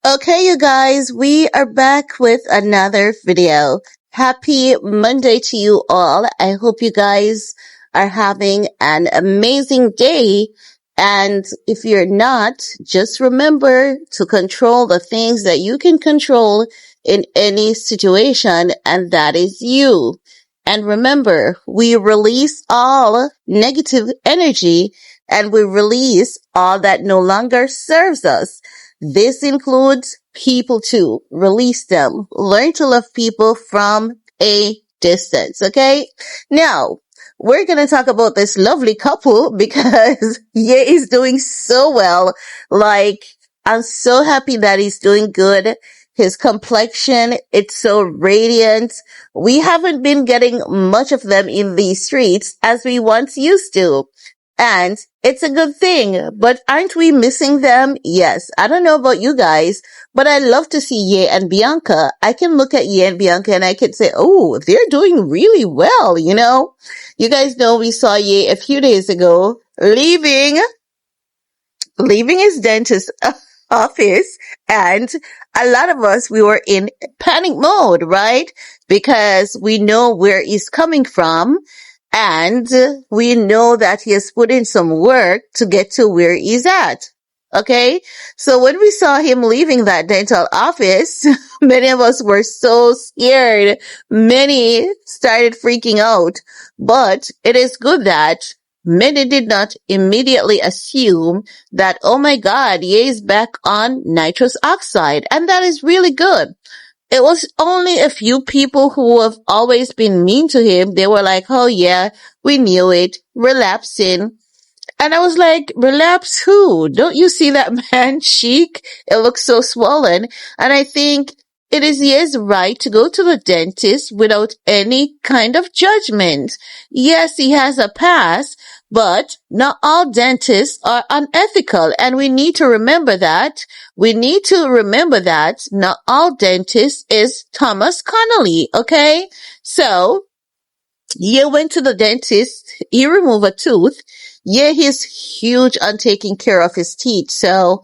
Okay, you guys, we are back with another video. Happy Monday to you all. I hope you guys are having an amazing day. And if you're not, just remember to control the things that you can control in any situation, and that is you. And remember, we release all negative energy and we release all that no longer serves us. This includes people too. Release them. Learn to love people from a distance. Okay. Now we're going to talk about this lovely couple because Ye is doing so well. Like, I'm so happy that he's doing good. His complexion, it's so radiant. We haven't been getting much of them in these streets as we once used to. And it's a good thing, but aren't we missing them? Yes. I don't know about you guys, but I love to see Ye and Bianca. I can look at Ye and Bianca and I can say, oh, they're doing really well, you know? You guys know we saw Ye a few days ago leaving his dentist office, and a lot of us, we were in panic mode, right? Because we know where he's coming from. And we know that he has put in some work to get to where he's at. Okay. So when we saw him leaving that dental office, many of us were so scared. Many started freaking out, but it is good that many did not immediately assume that, oh my God, Ye is back on nitrous oxide. And that is really good. It was only a few people who have always been mean to him. They were like, oh yeah, we knew it, relapsing. And I was like, relapse who? Don't you see that man's cheek? It looks so swollen. And I think it is his right to go to the dentist without any kind of judgment. Yes, he has a pass, but not all dentists are unethical. And we need to remember that. We need to remember that not all dentists is Thomas Connolly. Okay. So Ye went to the dentist. He removed a tooth. Yeah, he's huge on taking care of his teeth. So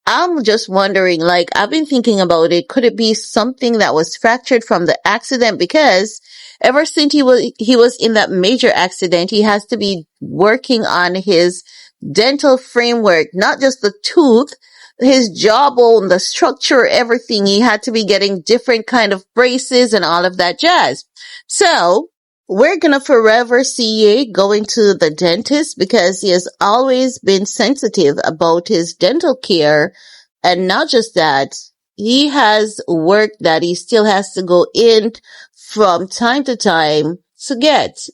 I'm just wondering, like, I've been thinking about it. Could it be something that was fractured from the accident? Because ever since he was in that major accident, he has to be working on his dental framework, not just the tooth, his jawbone, the structure, everything. He had to be getting different kind of braces and all of that jazz. So we're gonna forever see Ye going to the dentist because he has always been sensitive about his dental care. And not just that, he has work that he still has to go in from time to time to get,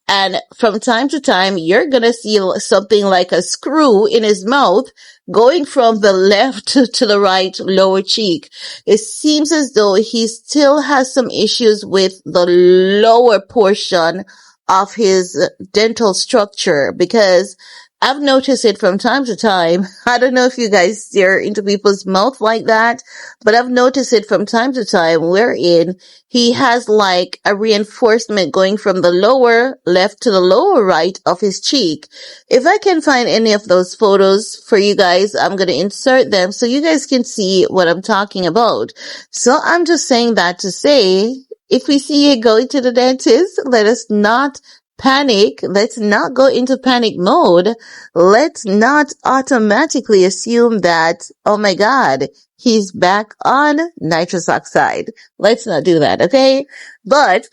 and from time to time, you're gonna see something like a screw in his mouth going from the left to the right lower cheek. It seems as though he still has some issues with the lower portion of his dental structure because I've noticed it from time to time. I don't know if you guys stare into people's mouth like that, but I've noticed it from time to time wherein he has like a reinforcement going from the lower left to the lower right of his cheek. If I can find any of those photos for you guys, I'm going to insert them so you guys can see what I'm talking about. So I'm just saying that to say, if we see you going to the dentist, let us not panic. Let's not go into panic mode. Let's not automatically assume that, oh my God, he's back on nitrous oxide. Let's not do that, okay? But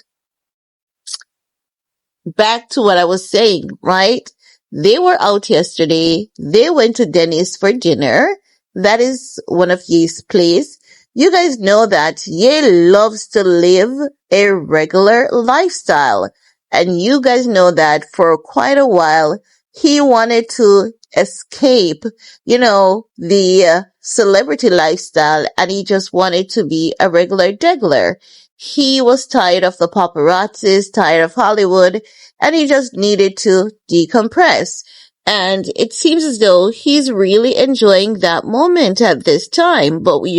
back to what I was saying, right? They were out yesterday. They went to Denny's for dinner. That is one of Ye's place. You guys know that Ye loves to live a regular lifestyle. And you guys know that for quite a while, he wanted to escape, the celebrity lifestyle, and he just wanted to be a regular degular. He was tired of the paparazzis, tired of Hollywood, and he just needed to decompress. And it seems as though he's really enjoying that moment at this time. But with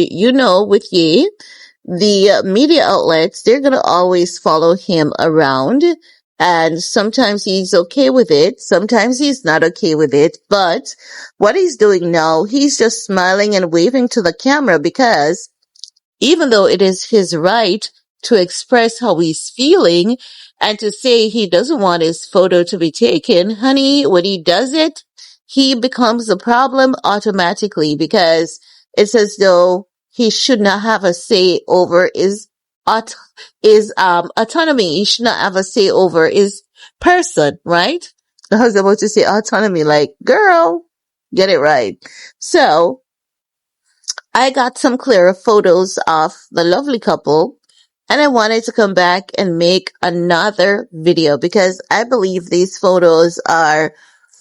Ye, the media outlets, they're going to always follow him around. And sometimes he's okay with it. Sometimes he's not okay with it. But what he's doing now, he's just smiling and waving to the camera because even though it is his right to express how he's feeling and to say he doesn't want his photo to be taken, honey, when he does it, he becomes a problem automatically because it's as though he should not have a say over aut- his autonomy. He should not have a say over his person, right? I was about to say autonomy, like, girl, get it right. So, I got some clearer photos of the lovely couple and I wanted to come back and make another video because I believe these photos are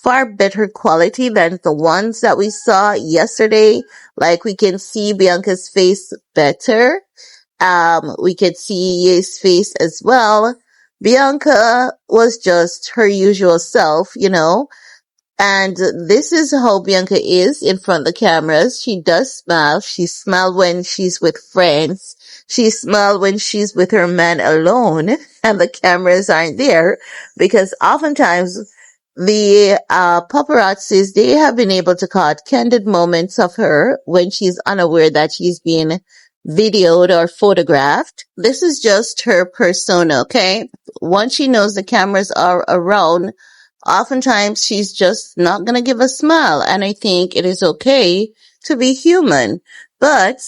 far better quality than the ones that we saw yesterday. Like we can see Bianca's face better. We could see Ye's face as well. Bianca was just her usual self, you know. And this is how Bianca is in front of the cameras. She does smile. She smiles when she's with friends. She smiles when she's with her man alone and the cameras aren't there because oftentimes the paparazzis, they have been able to catch candid moments of her when she's unaware that she's being videoed or photographed. This is just her persona, okay? Once she knows the cameras are around, oftentimes she's just not going to give a smile. And I think it is okay to be human. But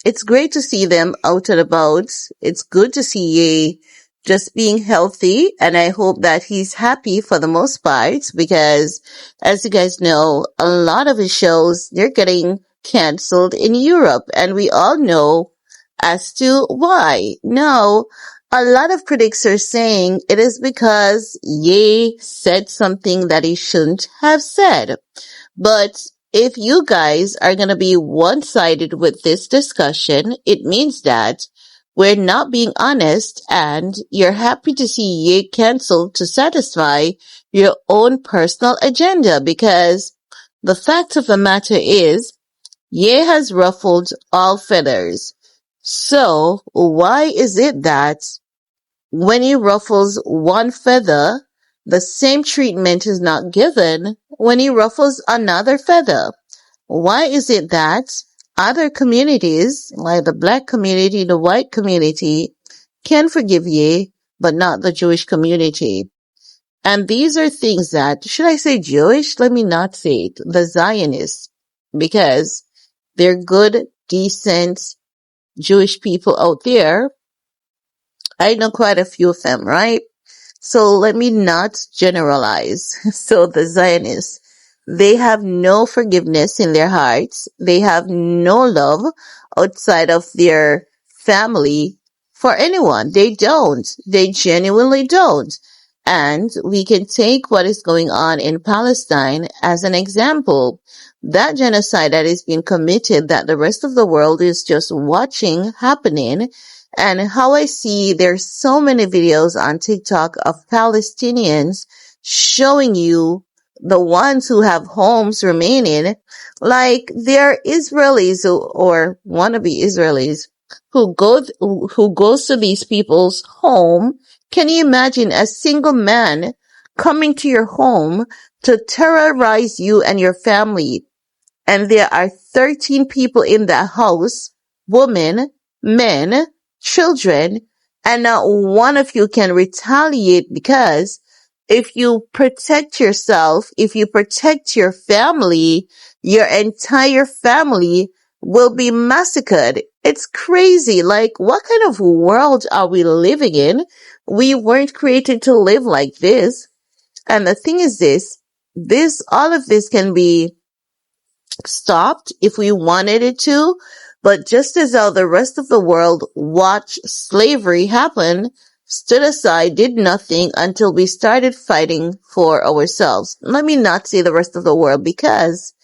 it's great to see them out and about. It's good to see Ye just being healthy. And I hope that he's happy for the most part because as you guys know, a lot of his shows, they're getting canceled in Europe. And we all know as to why. Now, a lot of critics are saying it is because Ye said something that he shouldn't have said. But if you guys are going to be one-sided with this discussion, it means that we're not being honest and you're happy to see Ye canceled to satisfy your own personal agenda because the fact of the matter is Ye has ruffled all feathers. So why is it that when he ruffles one feather, the same treatment is not given when he ruffles another feather? Why is it that other communities, like the black community, the white community, can forgive ye, but not the Jewish community? And these are things that, should I say Jewish? Let me not say it, the Zionists, because they're good, decent Jewish people out there. I know quite a few of them, right? So let me not generalize. So the Zionists, they have no forgiveness in their hearts. They have no love outside of their family for anyone. They don't. They genuinely don't. And we can take what is going on in Palestine as an example. That genocide that is being committed that the rest of the world is just watching happening, and how I see there's so many videos on TikTok of Palestinians showing you the ones who have homes remaining, like they're Israelis or wannabe Israelis who goes to these people's home. Can you imagine a single man coming to your home to terrorize you and your family? And there are 13 people in that house, women, men, children, and not one of you can retaliate because if you protect yourself, if you protect your family, your entire family will be massacred. It's crazy. Like, what kind of world are we living in? We weren't created to live like this. And the thing is all of this can be stopped if we wanted it to, but just as how the rest of the world watched slavery happen, stood aside, did nothing until we started fighting for ourselves. Let me not say the rest of the world because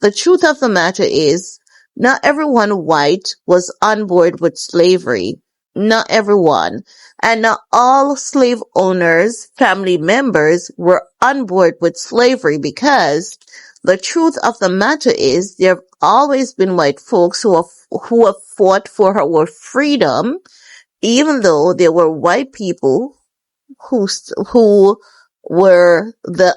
the truth of the matter is not everyone white was on board with slavery. Not everyone. And not all slave owners, family members were on board with slavery because the truth of the matter is there have always been white folks who have fought for our freedom, even though there were white people who were the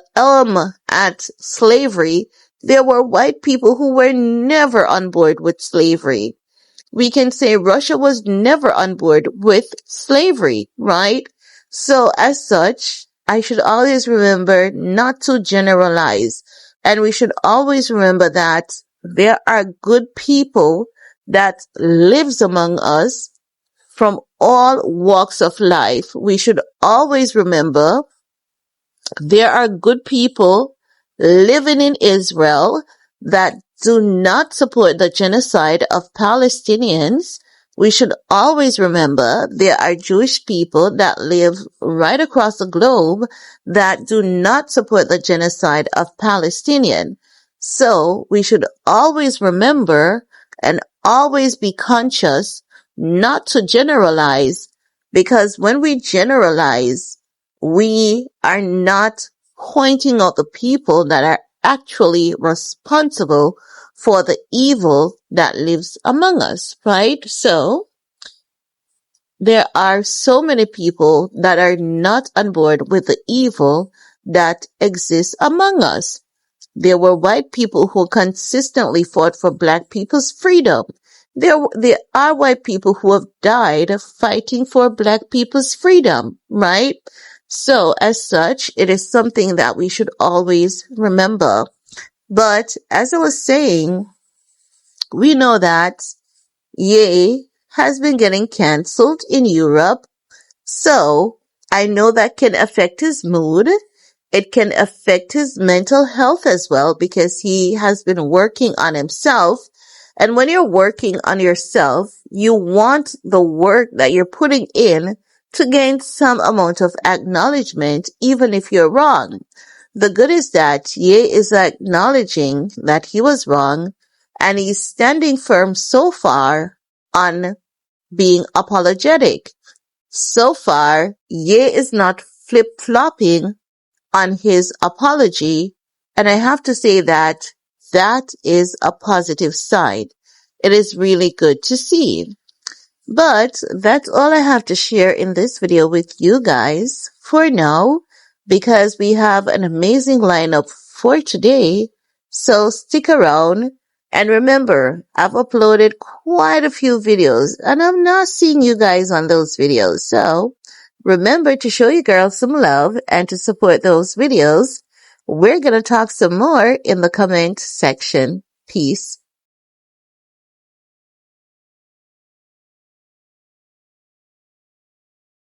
at slavery, there were white people who were never on board with slavery. We can say Russia was never on board with slavery, right? So as such, I should always remember not to generalize. And we should always remember that there are good people that lives among us from all walks of life. We should always remember there are good people living in Israel that do not support the genocide of Palestinians. We should always remember there are Jewish people that live right across the globe that do not support the genocide of Palestinians. So we should always remember and always be conscious not to generalize, because when we generalize, we are not pointing out the people that are actually responsible for the evil that lives among us, right? So there are so many people that are not on board with the evil that exists among us. There were white people who consistently fought for black people's freedom. There are white people who have died fighting for black people's freedom, right? So as such, it is something that we should always remember. But as I was saying, we know that Ye has been getting cancelled in Europe. So I know that can affect his mood. It can affect his mental health as well, because he has been working on himself. And when you're working on yourself, you want the work that you're putting in to gain some amount of acknowledgement, even if you're wrong. The good is that Ye is acknowledging that he was wrong, and he's standing firm so far on being apologetic. So far, Ye is not flip-flopping on his apology, and I have to say that that is a positive side. It is really good to see. But that's all I have to share in this video with you guys for now, because we have an amazing lineup for today. So stick around, and remember, I've uploaded quite a few videos and I'm not seeing you guys on those videos. So remember to show your girls some love and to support those videos. We're going to talk some more in the comment section. Peace.